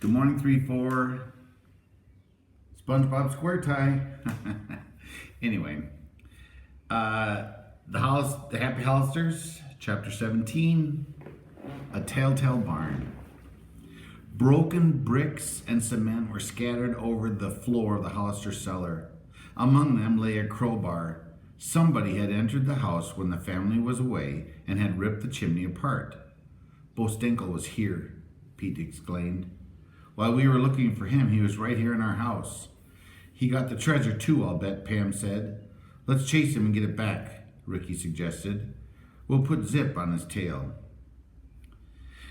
Good morning, 3-4. SpongeBob Square Tie. Anyway, the Happy Hollisters, Chapter 17, A Telltale Barn. Broken bricks and cement were scattered over the floor of the Hollister cellar. Among them lay a crowbar. Somebody had entered the house when the family was away and had ripped the chimney apart. Bo Stinkle was here, Pete exclaimed. While we were looking for him, he was right here in our house. He got the treasure too, I'll bet, Pam said. Let's chase him and get it back, Ricky suggested. We'll put Zip on his tail.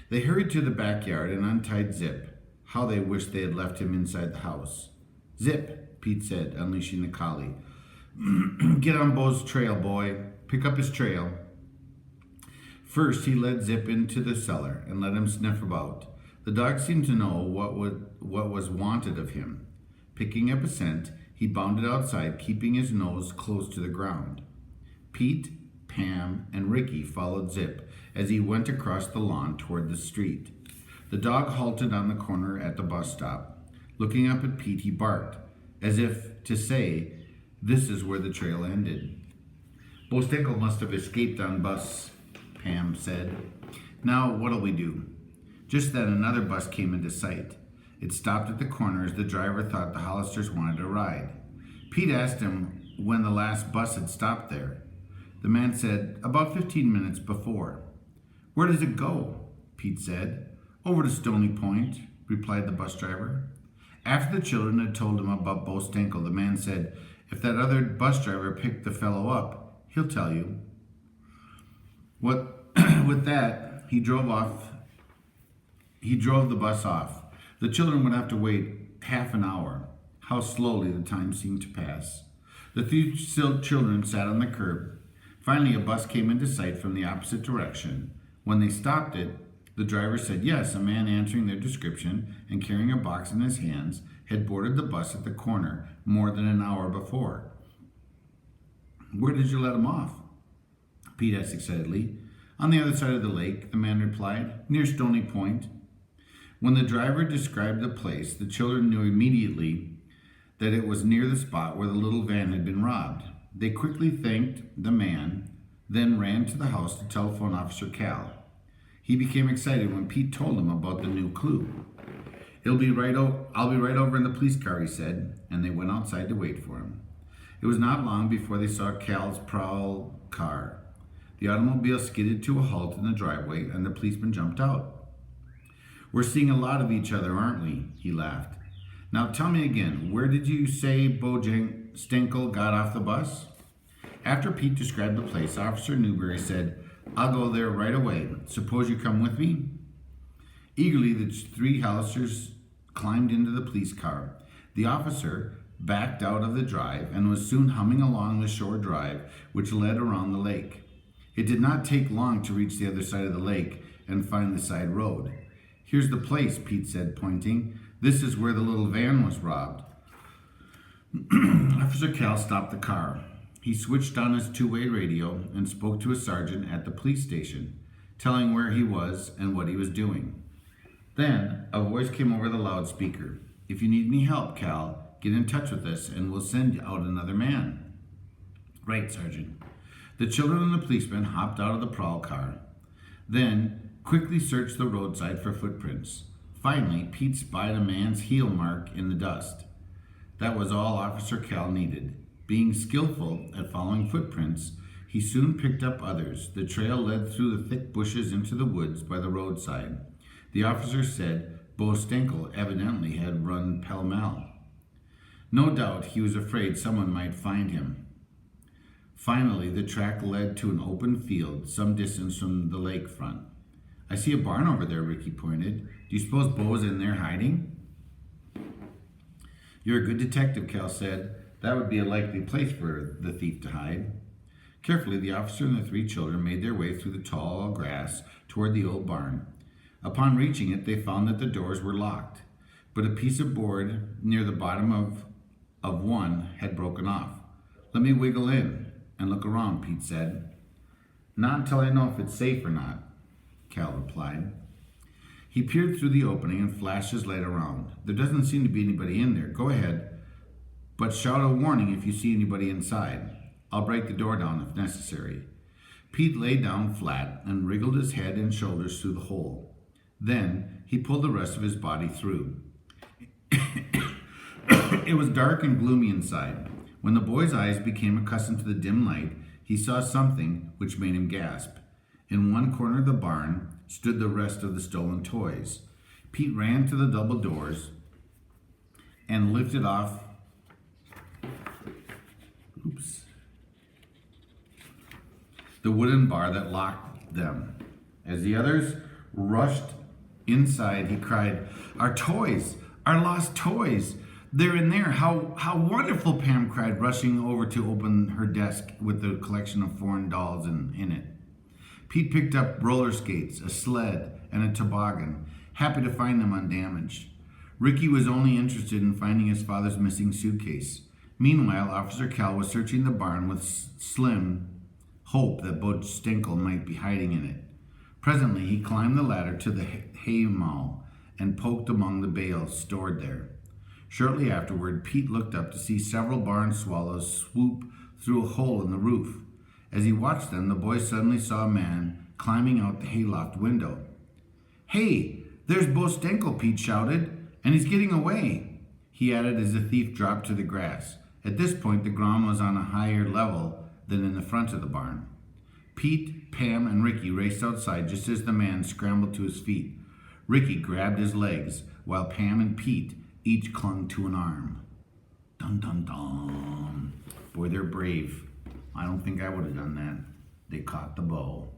They hurried to the backyard and untied Zip. How they wished they had left him inside the house. Zip, Pete said, unleashing the collie. Get on Bo's trail, boy. Pick up his trail. First, he led Zip into the cellar and let him sniff about. The dog seemed to know what was wanted of him. Picking up a scent, he bounded outside, keeping his nose close to the ground. Pete, Pam, and Ricky followed Zip as he went across the lawn toward the street. The dog halted on the corner at the bus stop. Looking up at Pete, he barked, as if to say, this is where the trail ended. Bo Stinkle must have escaped on bus, Pam said. Now, what'll we do? Just then, another bus came into sight. It stopped at the corner as the driver thought the Hollisters wanted a ride. Pete asked him when the last bus had stopped there. The man said, about 15 minutes before. Where does it go? Pete said. Over to Stony Point, replied the bus driver. After the children had told him about Bo Stinkle, the man said, if that other bus driver picked the fellow up, he'll tell you. With that, he drove the bus off. The children would have to wait half an hour. How slowly the time seemed to pass. The three children sat on the curb. Finally, a bus came into sight from the opposite direction. When they stopped it, the driver said, yes, a man answering their description and carrying a box in his hands had boarded the bus at the corner more than an hour before. Where did you let him off? Pete asked excitedly. On the other side of the lake, the man replied, near Stony Point. When the driver described the place, the children knew immediately that it was near the spot where the little van had been robbed. They quickly thanked the man, then ran to the house to telephone Officer Cal. He became excited when Pete told him about the new clue. I'll be right over in the police car, he said, and they went outside to wait for him. It was not long before they saw Cal's prowl car. The automobile skidded to a halt in the driveway, and the policeman jumped out. We're seeing a lot of each other, aren't we? He laughed. Now tell me again, where did you say Bo Stinkle got off the bus? After Pete described the place, Officer Newberry said, I'll go there right away. Suppose you come with me? Eagerly, the three Hollisters climbed into the police car. The officer backed out of the drive and was soon humming along the shore drive, which led around the lake. It did not take long to reach the other side of the lake and find the side road. Here's the place, Pete said, pointing. This is where the little van was robbed. Officer Cal stopped the car. He switched on his two-way radio and spoke to a sergeant at the police station, telling where he was and what he was doing. Then a voice came over the loudspeaker. If you need any help, Cal, get in touch with us and we'll send out another man. Right, Sergeant. The children and the policeman hopped out of the prowl car. Then quickly searched the roadside for footprints. Finally, Pete spied a man's heel mark in the dust. That was all Officer Cal needed. Being skillful at following footprints, he soon picked up others. The trail led through the thick bushes into the woods by the roadside. The officer said Bo Stinkle evidently had run pell-mell. No doubt he was afraid someone might find him. Finally, the track led to an open field some distance from the lakefront. I see a barn over there, Ricky pointed. Do you suppose Bo's in there hiding? You're a good detective, Cal said. That would be a likely place for the thief to hide. Carefully, the officer and the three children made their way through the tall grass toward the old barn. Upon reaching it, they found that the doors were locked, but a piece of board near the bottom of one had broken off. Let me wiggle in and look around, Pete said. Not until I know if it's safe or not, Cal replied. He peered through the opening and flashed his light around. There doesn't seem to be anybody in there. Go ahead, but shout a warning if you see anybody inside. I'll break the door down if necessary. Pete lay down flat and wriggled his head and shoulders through the hole. Then he pulled the rest of his body through. It was dark and gloomy inside. When the boy's eyes became accustomed to the dim light, he saw something which made him gasp. In one corner of the barn stood the rest of the stolen toys. Pete ran to the double doors and lifted off the wooden bar that locked them. As the others rushed inside, he cried, "Our toys! Our lost toys! They're in there! How wonderful!" Pam cried, rushing over to open her desk with the collection of foreign dolls in it. Pete picked up roller skates, a sled, and a toboggan, happy to find them undamaged. Ricky was only interested in finding his father's missing suitcase. Meanwhile, Officer Cal was searching the barn with slim hope that Bo Stinkle might be hiding in it. Presently, he climbed the ladder to the hay mow and poked among the bales stored there. Shortly afterward, Pete looked up to see several barn swallows swoop through a hole in the roof. As he watched them, the boy suddenly saw a man climbing out the hayloft window. "Hey, there's Bo Stinkle," Pete shouted, "and he's getting away," he added as the thief dropped to the grass. At this point, the ground was on a higher level than in the front of the barn. Pete, Pam, and Ricky raced outside just as the man scrambled to his feet. Ricky grabbed his legs, while Pam and Pete each clung to an arm. Dun dun dun. Boy, they're brave. I don't think I would have done that. They caught the bow.